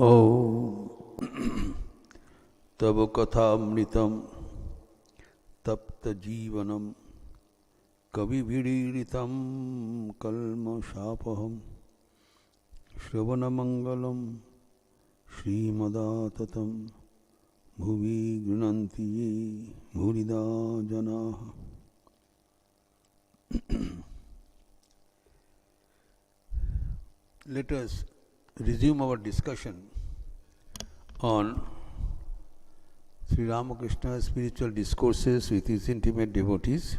Om Tava Kathamritam Tapta Jivanam Kavi Vidiritam Kalma Shapaham Shravana Mangalam Srimadatam Bhuvi Gunantiye Bhurida Janaha. Let us resume our discussion on Sri Ramakrishna's spiritual discourses with his intimate devotees,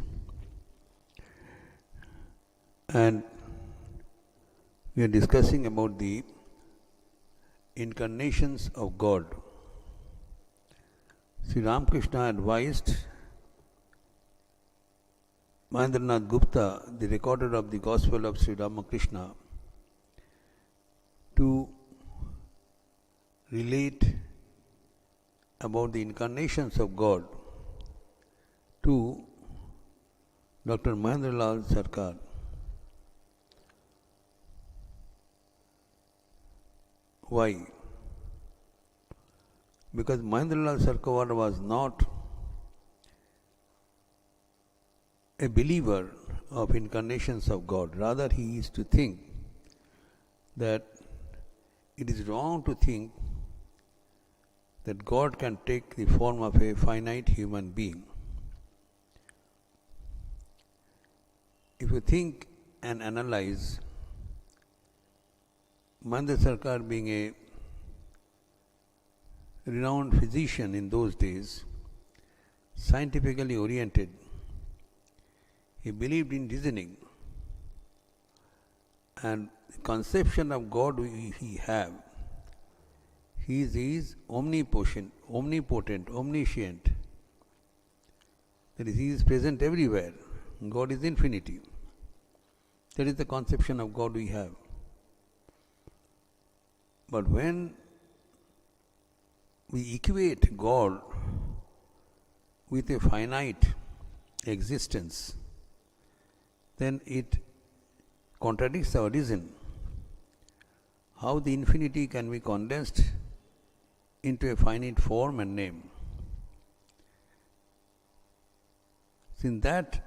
and we are discussing about the incarnations of God. Sri Ramakrishna advised Mahendranath Gupta, the recorder of the Gospel of Sri Ramakrishna, to relate about the incarnations of God to Dr. Mahendralal Sarkar. Why? Because Mahendralal Sarkar was not a believer of incarnations of God. Rather, he used to think that it is wrong to think that God can take the form of a finite human being. If you think and analyze, Mahendra Sarkar being a renowned physician in those days, scientifically oriented, he believed in reasoning, and the conception of God he have, he is omnipotent, omniscient. That is, he is present everywhere. God is infinity. That is the conception of God we have. But when we equate God with a finite existence, then it contradicts our reason. How the infinity can be condensed into a finite form and name? In that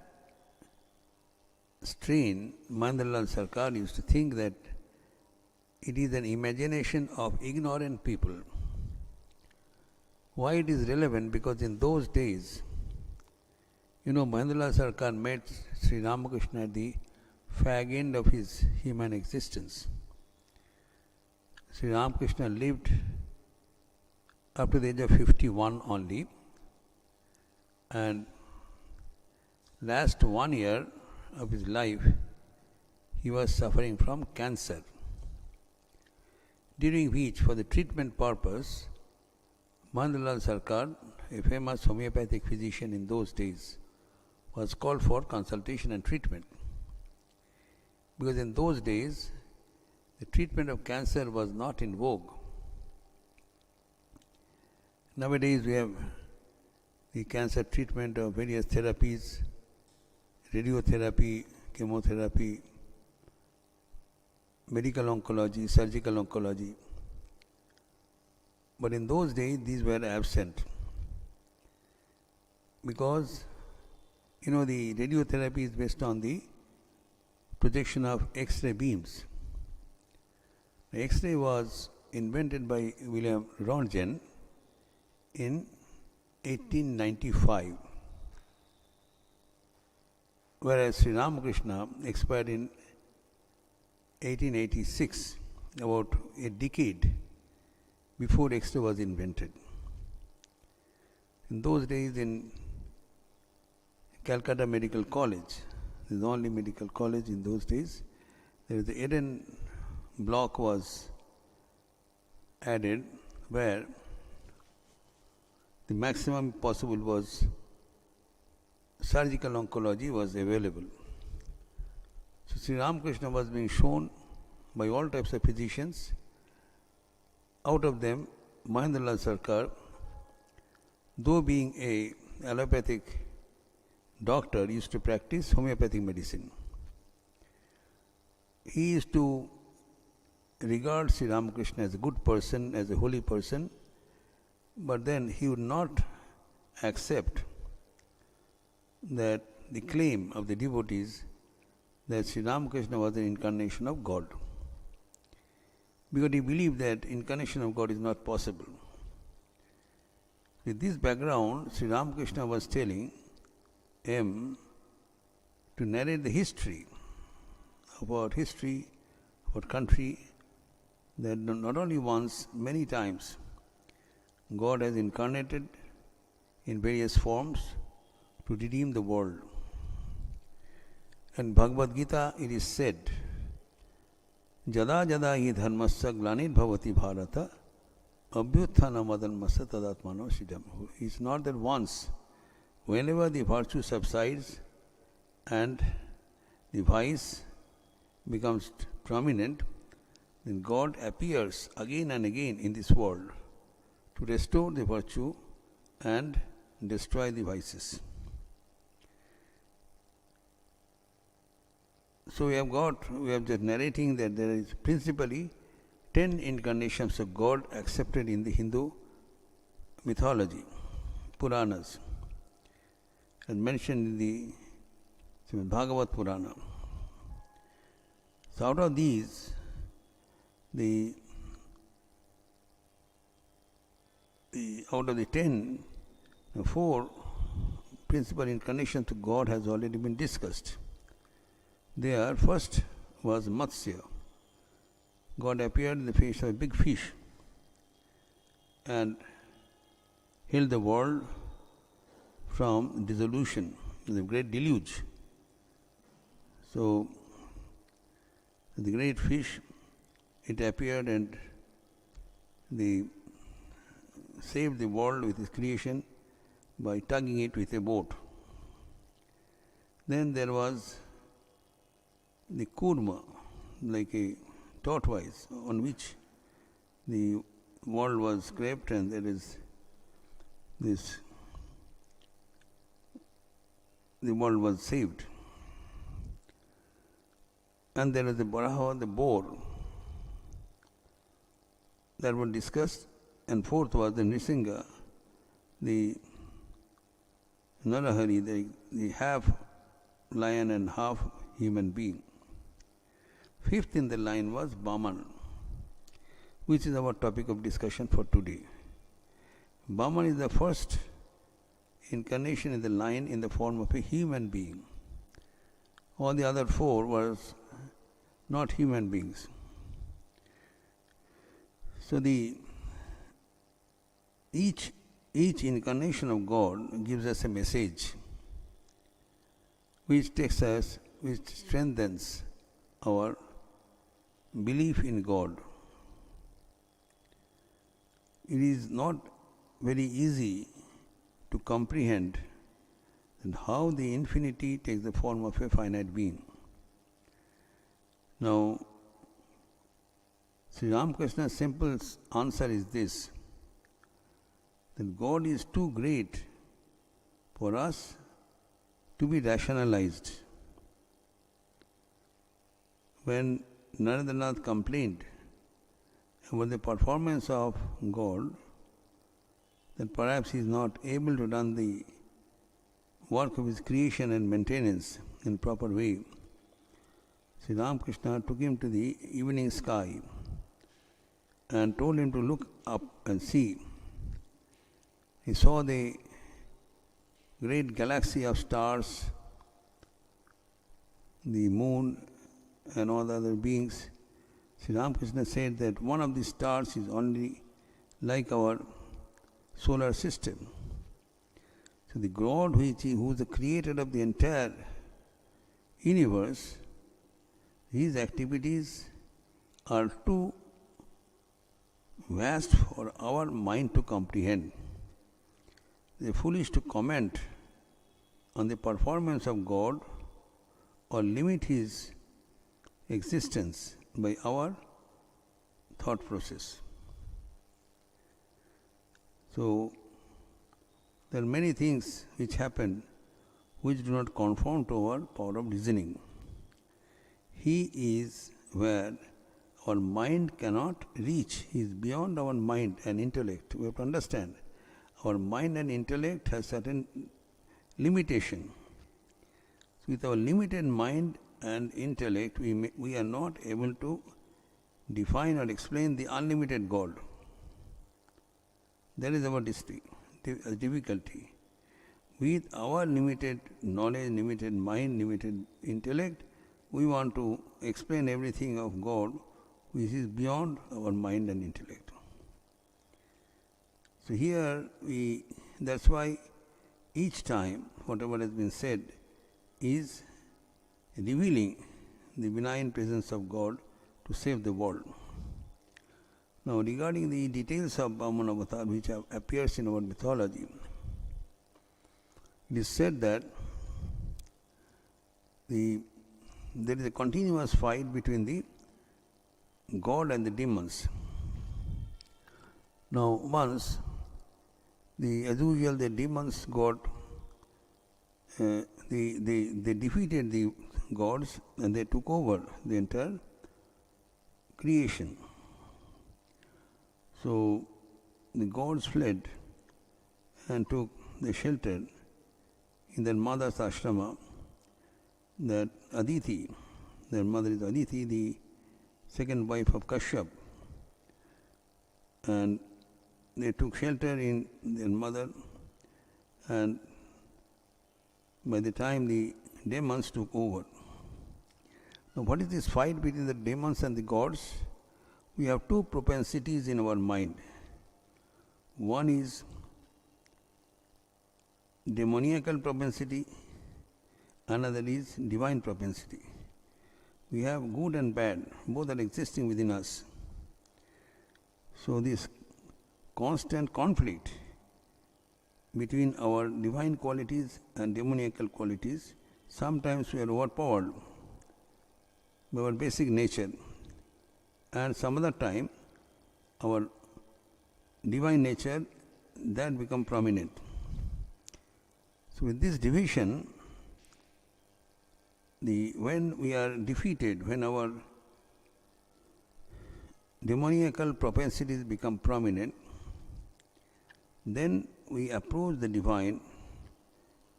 strain, Mahendralal Sarkar used to think that it is an imagination of ignorant people. Why it is relevant? Because in those days, Mahendralal Sarkar met Sri Ramakrishna at the fag end of his human existence. Sri Ramakrishna lived up to the age of 51 only, and last 1 year of his life he was suffering from cancer, during which, for the treatment purpose, Mahendralal Sarkar, a famous homeopathic physician in those days, was called for consultation and treatment. Because in those days, the treatment of cancer was not in vogue. Nowadays, we have the cancer treatment of various therapies, radiotherapy, chemotherapy, medical oncology, surgical oncology. But in those days, these were absent. Because, the radiotherapy is based on the projection of X-ray beams. The X-ray was invented by William Röntgen in 1895, whereas Sri Ramakrishna expired in 1886, about a decade before X-ray was invented. In those days, in Calcutta Medical College, this is the only medical college in those days, there is the Eden block was added, where the maximum possible was surgical oncology was available. So Sri Ramakrishna was being shown by all types of physicians. Out of them, Mahendralal Sarkar, though being a allopathic doctor, used to practice homeopathic medicine. He used to regard Sri Ramakrishna as a good person, as a holy person, but then he would not accept that the claim of the devotees that Sri Ramakrishna was an incarnation of God, because he believed that incarnation of God is not possible. With this background, Sri Ramakrishna was telling him to narrate the history, our country, that not only once, many times, God has incarnated in various forms to redeem the world. In Bhagavad Gita it is said, Jada jada hi dharmasya glanir bhavati bharata abhyuthana madanmasya tadatmano siddham. It's not that once, whenever the virtue subsides and the vice becomes prominent, then God appears again and again in this world to restore the virtue and destroy the vices. So we have just narrating that there is principally 10 incarnations of God accepted in the Hindu mythology, Puranas, and mentioned in the Bhagavad Purana. So out of these, out of the 10, 4 principal incarnations of God has already been discussed. There, first was Matsya. God appeared in the face of a big fish and healed the world from dissolution, the great deluge. So, the great fish, it appeared and saved the world with its creation by tugging it with a boat. Then there was the kurma, like a tortoise on which the world was scraped, and there is this, the world was saved. And there is the Baraha, the boar, that was discussed, and fourth was the Nrisingha, the Narahari, the half lion and half human being. Fifth in the line was Baman, which is our topic of discussion for today. Baman is the first incarnation in the line in the form of a human being. All the other 4 were not human beings. So each incarnation of God gives us a message which strengthens our belief in God. It is not very easy to comprehend how the infinity takes the form of a finite being. Now, Sri Ramakrishna's simple answer is this, that God is too great for us to be rationalized. When Narendranath complained about the performance of God, that perhaps he is not able to run the work of his creation and maintenance in proper way, Sri Ramakrishna took him to the evening sky and told him to look up and see. He saw the great galaxy of stars, the moon and all the other beings. Sri Ramakrishna said that one of the stars is only like our solar system. So the God who is the creator of the entire universe, his activities are too vast for our mind to comprehend. It is foolish to comment on the performance of God or limit his existence by our thought process. So, there are many things which happen which do not conform to our power of reasoning. He is where our mind cannot reach. He is beyond our mind and intellect. We have to understand. Our mind and intellect has certain limitation. So with our limited mind and intellect, we are not able to define or explain the unlimited God. That is our difficulty. With our limited knowledge, limited mind, limited intellect, we want to explain everything of God which is beyond our mind and intellect. So here that's why each time whatever has been said is revealing the benign presence of God to save the world. Now regarding the details of Brahman avatar which appears in our mythology, it is said that there is a continuous fight between the God and the demons. Now once, as usual, the demons got, they defeated the gods and they took over the entire creation. So the gods fled and took the shelter in their mother's ashrama, that Aditi, their mother is Aditi, the second wife of Kashyap, and they took shelter in their mother, and by the time the demons took over. Now what is this fight between the demons and the gods? We have two propensities in our mind. One is demoniacal propensity, another is divine propensity. We have good and bad, both are existing within us. So this constant conflict between our divine qualities and demoniacal qualities, sometimes we are overpowered by our basic nature, and some other time our divine nature that become prominent. So with this division, when we are defeated, when our demoniacal propensities become prominent, then we approach the divine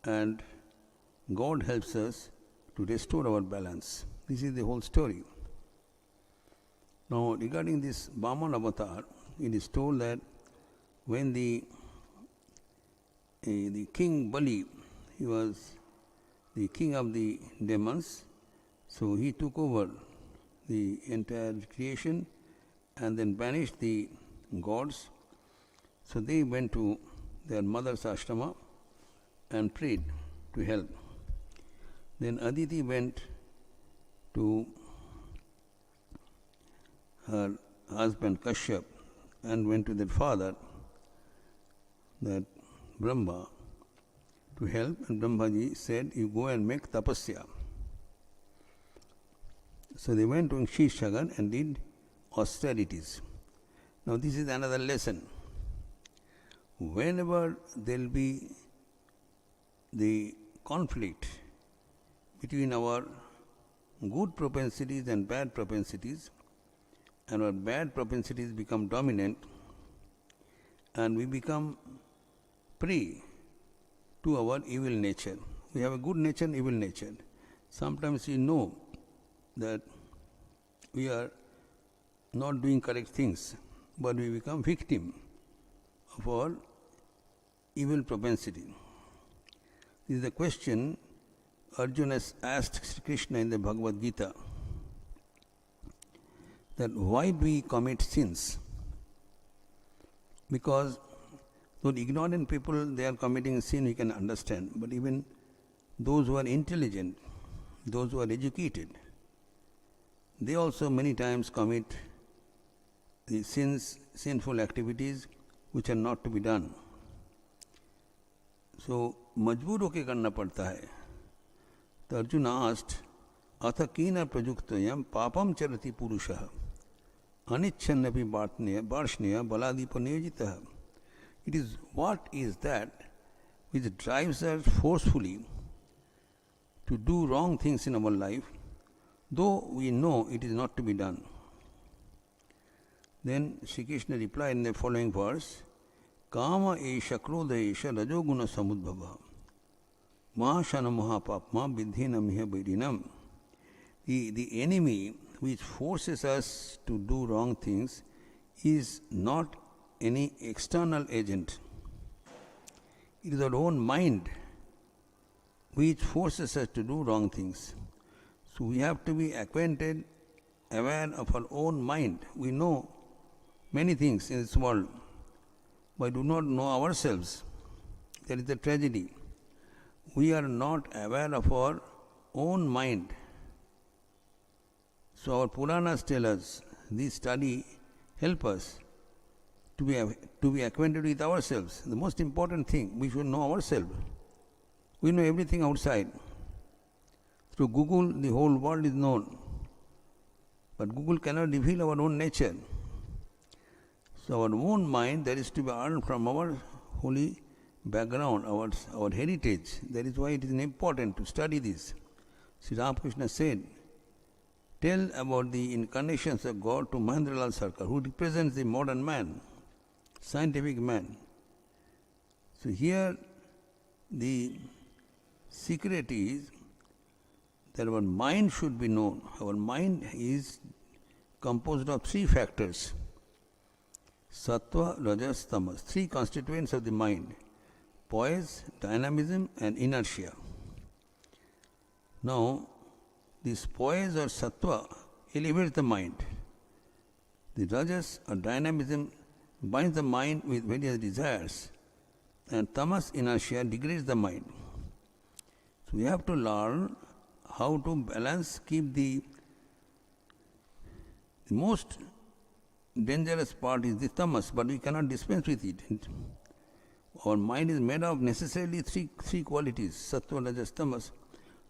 and God helps us to restore our balance. This is the whole story. Now regarding this Vaman avatar, it is told that when the king Bali, he was the king of the demons, so he took over the entire creation and then banished the gods. So they went to their mother's ashrama and prayed to help. Then Aditi went to her husband Kashyap and went to their father, that Brahma, to help, and Brahmaji said, you go and make tapasya. So they went to Shishaghan and did austerities. Now this is another lesson. Whenever there will be the conflict between our good propensities and bad propensities, and our bad propensities become dominant, and we become prey to our evil nature. We have a good nature and evil nature. Sometimes we know that we are not doing correct things, but we become victim of our evil propensity. This is the question Arjuna asked Krishna in the Bhagavad Gita, that why do we commit sins? Because those ignorant people, they are committing sin, we can understand. But even those who are intelligent, those who are educated, they also many times commit the sinful activities which are not to be done. So, majboor hoke karna padta hai. So Arjuna asked, Atha kina prajuktayam papam charati purushaha anichannapi varshneya baladipa niyojitaha. It is what is that which drives us forcefully to do wrong things in our life, though we know it is not to be done. Then Sri Krishna replied in the following verse, Kama esha krodha esha rajoguna samudbhava mahashana mahapapma vidhina miha bairinam. The enemy which forces us to do wrong things is not any external agent. It is our own mind which forces us to do wrong things. So we have to be acquainted, aware of our own mind. We know many things in this world, but do not know ourselves. That is the tragedy. We are not aware of our own mind. So our Puranas tell us, this study help us to be acquainted with ourselves. The most important thing, we should know ourselves. We know everything outside. Through Google, the whole world is known. But Google cannot reveal our own nature. So our own mind, that is to be earned from our holy background, our heritage. That is why it is important to study this. Sri Ramakrishna said, tell about the incarnations of God to Mahendralal Sarkar, who represents the modern man, scientific man. So here the secret is that our mind should be known. Our mind is composed of three factors: sattva, rajas, tamas, three constituents of the mind: poise, dynamism, and inertia. Now, this poise or sattva elevates the mind. The rajas or dynamism binds the mind with various desires, and tamas, inertia, degrades the mind. So we have to learn how to balance, keep the most dangerous part is the tamas, but we cannot dispense with it. Our mind is made of necessarily three qualities, sattva, rajas, tamas.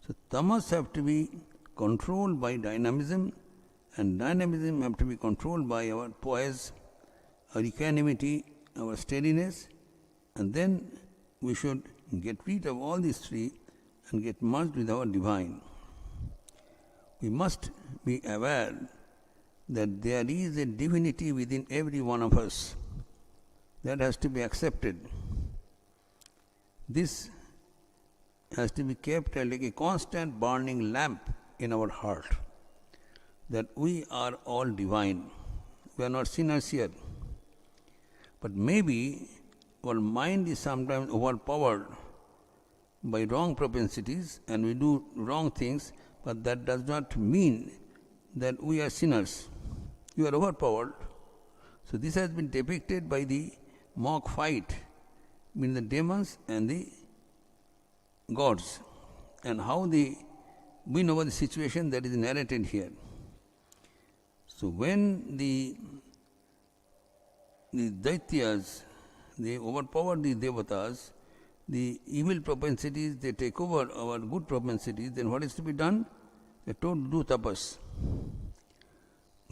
So tamas have to be controlled by dynamism, and dynamism have to be controlled by our poise, our equanimity, our steadiness, and then we should get rid of all these three and get merged with our divine. We must be aware that there is a divinity within every one of us. That has to be accepted. This has to be kept like a constant burning lamp in our heart, that we are all divine. We are not sinners here. But maybe our mind is sometimes overpowered by wrong propensities and we do wrong things, but that does not mean that we are sinners. You are overpowered. So this has been depicted by the mock fight between the demons and the gods, and how they win over the situation that is narrated here. So when the Daityas, they overpower the Devatas, the evil propensities, they take over our good propensities, then what is to be done? They are told to do tapas.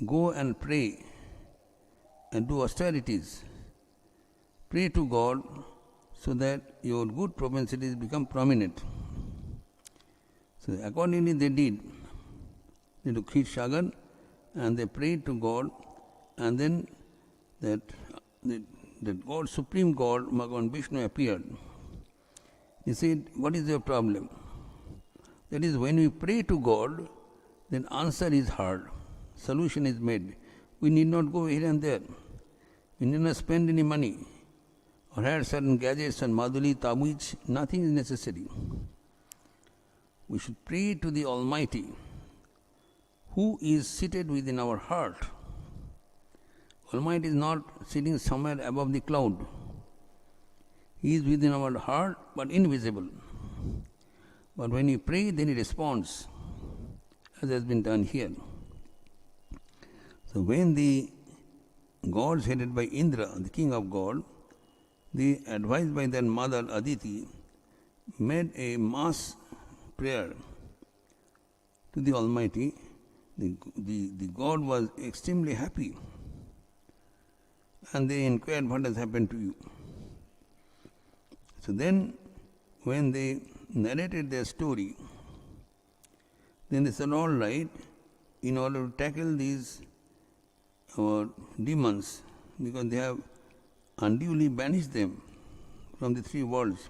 Go and pray and do austerities. Pray to God so that your good propensities become prominent. So accordingly they did. They took Khir Shagar and they prayed to God, and then that God, Supreme God, Bhagavan Vishnu appeared. He said, what is your problem? That is, when we pray to God, then answer is heard, solution is made. We need not go here and there. We need not spend any money or have certain gadgets and madhuli, tamuj. Nothing is necessary. We should pray to the Almighty, who is seated within our heart. Almighty is not sitting somewhere above the cloud. He is within our heart but invisible. But when we pray, then He responds, as has been done here. So when the gods headed by Indra, the king of God, they, advised by their mother Aditi, made a mass prayer to the Almighty. The God was extremely happy, and they inquired, what has happened to you? So then, when they narrated their story, then they said, all right, in order to tackle these or demons, because they have unduly banished them from the three worlds.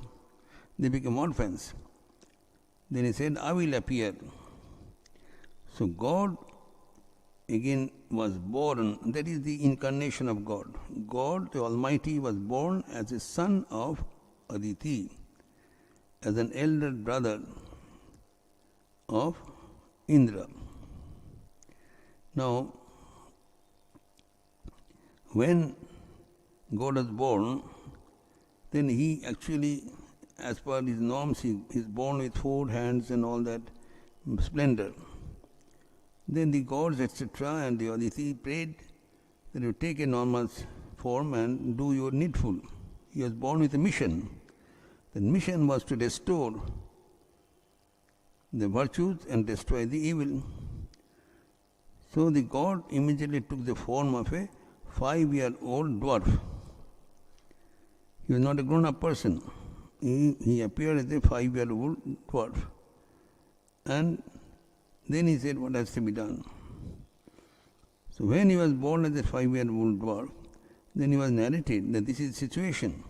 They became orphans. Then he said, I will appear. So God again was born, that is the incarnation of God. God, the Almighty, was born as a son of Aditi, as an elder brother of Indra. Now, when God was born, then he actually, as per his norms, he is born with 4 hands and all that splendor. Then the gods, etc., and the Aditi prayed that you take a normal form and do your needful. He was born with a mission. The mission was to restore the virtues and destroy the evil. So the god immediately took the form of a 5-year-old dwarf. He was not a grown-up person. He appeared as a 5-year-old dwarf. And then he said, what has to be done? So when he was born as a 5-year-old dwarf, then he was narrated that this is the situation.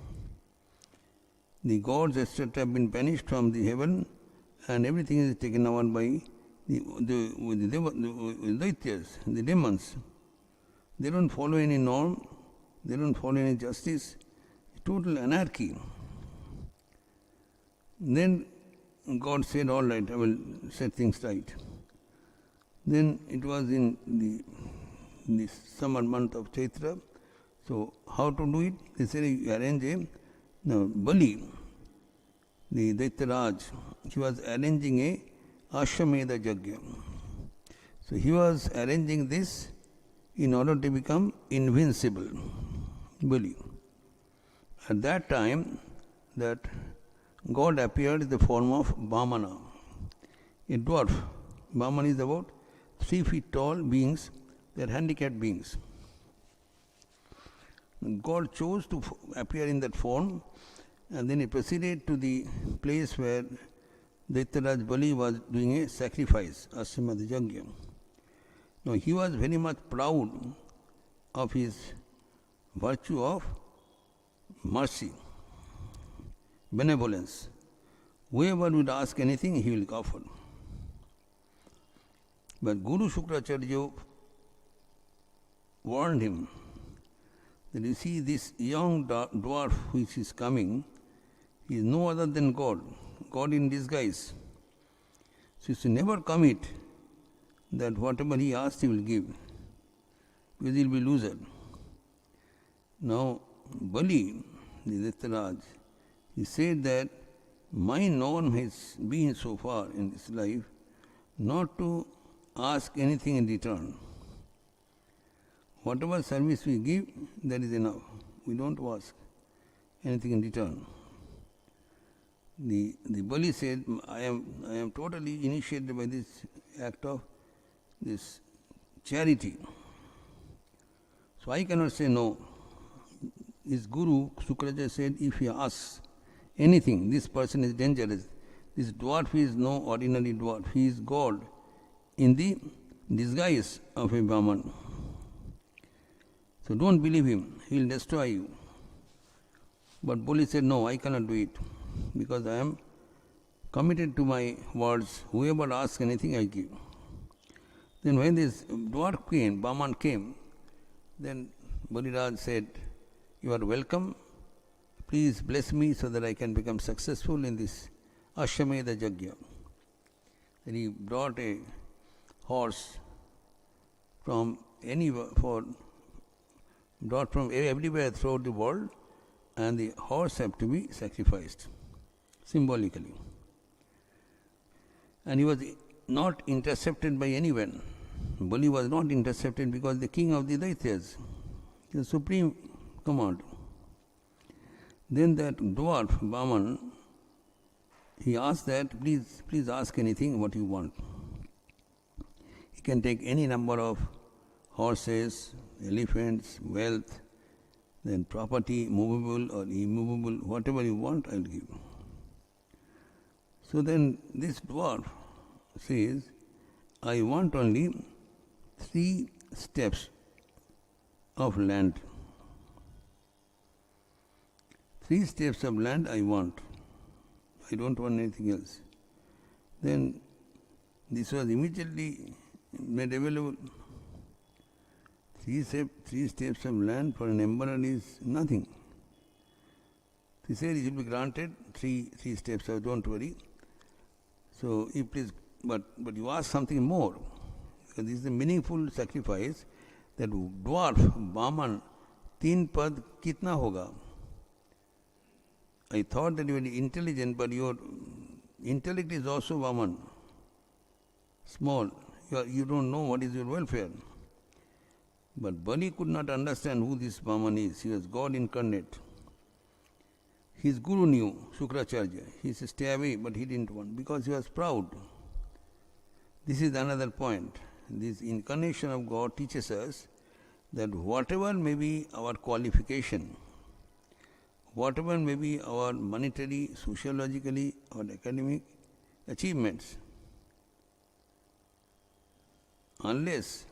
The gods, etc., have been banished from the heaven, and everything is taken over by the Daityas, the demons. They don't follow any norm, they don't follow any justice, total anarchy. Then God said, all right, I will set things right. Then it was in the summer month of Chaitra. So how to do it? They said, you arrange a, now Bali, the Daityaraj, he was arranging a Ashwamedha Yajna. So he was arranging this in order to become invincible. Bali. At that time, that God appeared in the form of Vamana, a dwarf. Vamana is about 3 feet tall beings, they are handicapped beings. God chose to appear in that form, and then he proceeded to the place where Daityaraj Bali was doing a sacrifice, Ashwamedha Yajna. Now he was very much proud of his virtue of mercy, benevolence. Whoever would ask anything, he will offer. But Guru Shukracharya warned him that you see this young dwarf which is coming, he is no other than God, God in disguise. So you should never commit that whatever he asks he will give, because he will be loser. Now Bali, the Daityaraj, he said that my norm has been so far in this life not to ask anything in return. Whatever service we give, that is enough. We don't ask anything in return. The Bali said, I am totally initiated by this act of this charity. So I cannot say no. His Guru, Sukracharya, said, if he asks anything, this person is dangerous. This dwarf is no ordinary dwarf. He is God in the disguise of a Brahman. So don't believe him. He will destroy you. But Bali said, no, I cannot do it, because I am committed to my words. Whoever asks anything, I give. Then when this dwarf came, Brahman came, then Baliraj said, you are welcome. Please bless me so that I can become successful in this Ashwamedha Yajna. Then he brought a horse from brought from everywhere throughout the world, and the horse had to be sacrificed symbolically. And he was not intercepted by anyone. Bali was not intercepted because the king of the Daityas, the supreme command. Then that dwarf, Brahman, he asked that, please ask anything what you want. He can take any number of horses, elephants, wealth, then property, movable or immovable, whatever you want, I'll give. So then this dwarf says, I want only 3 steps of land. 3 steps of land I want. I don't want anything else. Then this was immediately made available. 3 steps of land for an emperor is nothing. He said it will be granted, 3 steps, so don't worry. So you please, but you ask something more. Because this is a meaningful sacrifice. That dwarf, Vaman, 3 pad kitna hoga? I thought that you were intelligent, but your intellect is also Vaman, small. You don't know what is your welfare. But Bali could not understand who this Vaman is. He was God incarnate. His guru knew, Shukracharya. He said, stay away, but he didn't want, because he was proud. This is another point. This incarnation of God teaches us that whatever may be our qualification, whatever may be our monetary, sociologically, or academic achievements, unless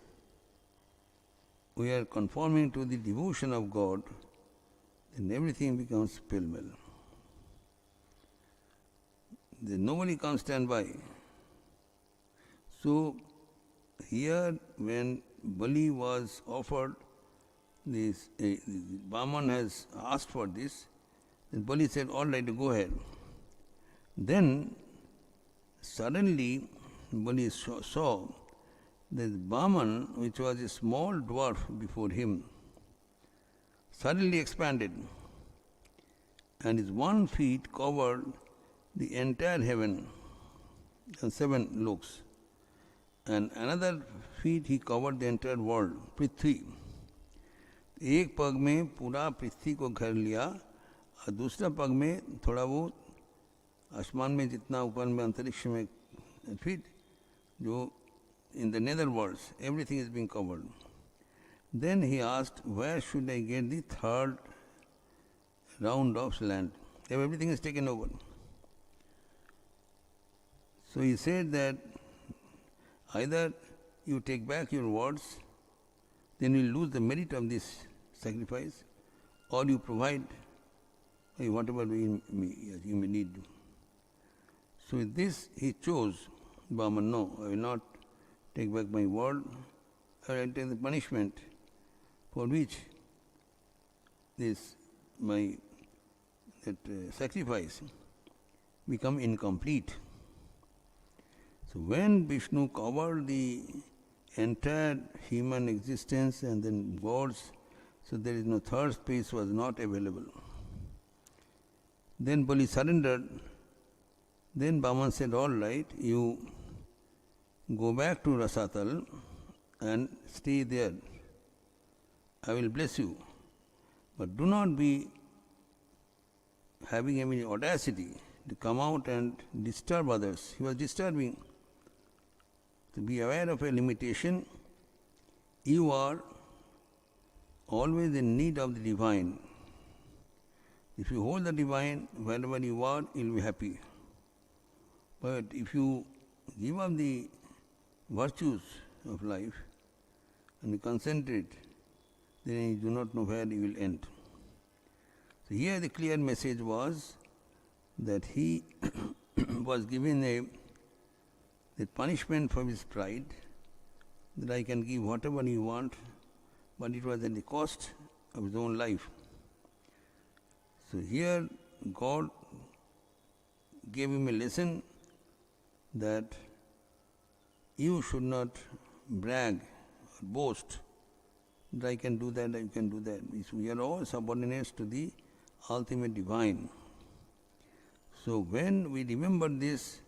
we are conforming to the devotion of God, then everything becomes pell-mell. Then nobody comes stand by. So here when Bali was offered this, Vaman has asked for this, then Bali said, all right, go ahead. Then suddenly Bali saw that Vaman, which was a small dwarf before him, suddenly expanded, and his 1 feet covered the entire heaven and 7 loks, and another feet he covered the entire world, Prithvi. एक पग में पूरा पृथ्वी को घेर लिया और दूसरा पग में थोड़ा बहुत आसमान में जितना ऊपर में अंतरिक्ष में फीट जो in the nether worlds, everything is being covered. Then he asked, where should I get the 3rd round of land? Everything is taken over. So he said that either you take back your words, then you lose the merit of this sacrifice, or you provide whatever you may need. So with this he chose, Vaman, no, I will not take back my word, I will take the punishment for which sacrifice become incomplete. So when Vishnu covered the entire human existence and then gods, so there is no 3rd space was not available. Then Bali surrendered. Then Vaman said, all right, you go back to Rasatal and stay there. I will bless you. But do not be having any audacity to come out and disturb others. He was disturbing. To be aware of a limitation, you are always in need of the divine. If you hold the divine, wherever you are, you will be happy. But if you give up the virtues of life and you concentrate, then you do not know where you will end. So here the clear message was that he was given the punishment for his pride, that I can give whatever you want, but it was at the cost of his own life. So here God gave him a lesson that you should not brag or boast that I can do that, I can do that. We are all subordinates to the ultimate divine. So when we remember this,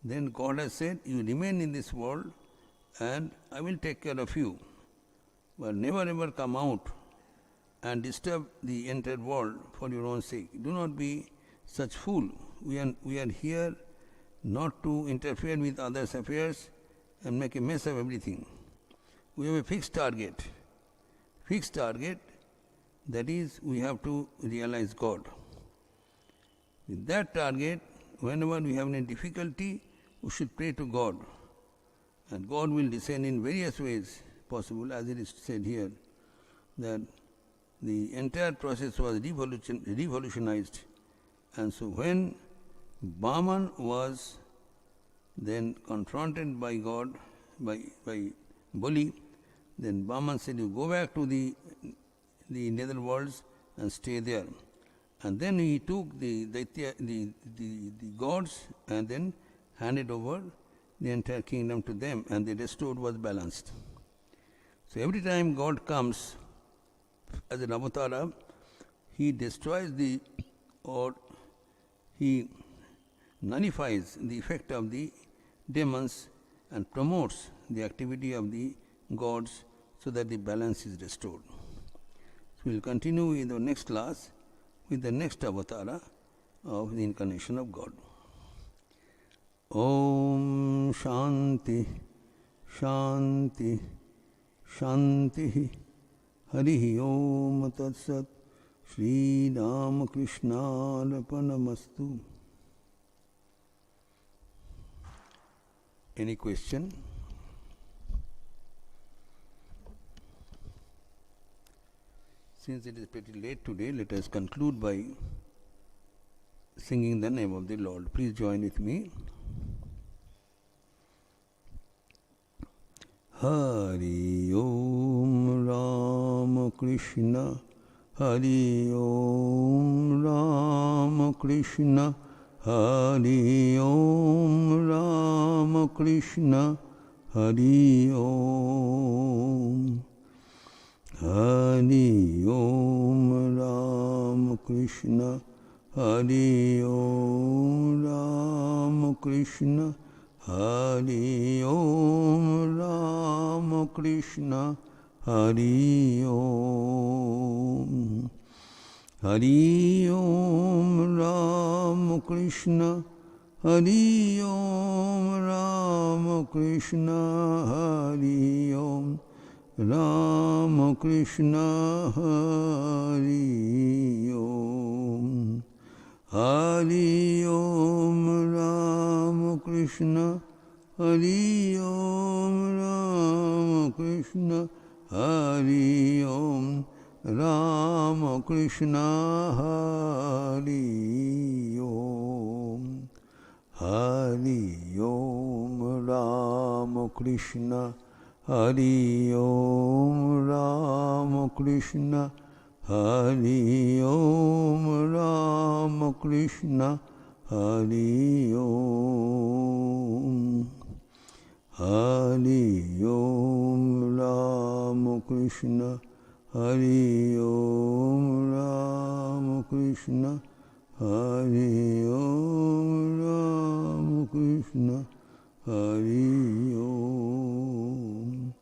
then God has said, you remain in this world and I will take care of you. But never ever come out and disturb the entire world for your own sake. Do not be such fool. We are here not to interfere with others' affairs and make a mess of everything. We have a fixed target. Fixed target, that is, we have to realize God. With that target, whenever we have any difficulty, we should pray to God. And God will descend in various ways possible, as it is said here. that the entire process was revolutionized. And so when Brahman was then confronted by God, by Bali, then Brahman said, you go back to the nether worlds and stay there. And then he took the gods and then handed over the entire kingdom to them, and the restored was balanced. So every time God comes as an avatara, he destroys or he nullifies the effect of the demons and promotes the activity of the gods so that the balance is restored. So we will continue in the next class with the next avatara of the incarnation of God. Om Shanti Shanti Shanti Harihi Om Tat Sat Shri Ramakrishna Arpanamastu. Any question? Since it is pretty late today, let us conclude by singing the name of the Lord. Please join with me. Hari Om Ramakrishna, Hari Om Ramakrishna, Hari Om Ramakrishna, Hari Om. Hari Om Ramakrishna, Hari Om Ramakrishna, Hari Om Ramakrishna, Hari Om. Hari Om Ramakrishna, Hari Om Ramakrishna, Hari Om Ramakrishna, Hari Om. Hari Om Ramakrishna, Hari Om Ramakrishna, Hari Om Ramakrishna, Hari Om. Hari Om Ramakrishna, Hari Om Ramakrishna, Hari Om Ramakrishna, Hari Om. Hari Om Ramakrishna, Hari Om Ramakrishna, Hari Om Ramakrishna, Hari Om.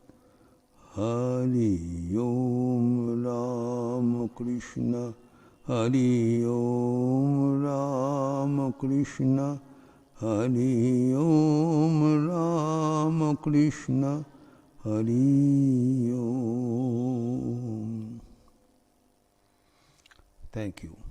Hari Om Ramakrishna, Hari Om Ramakrishna, Hari Om Ramakrishna, Hari Om. Thank you.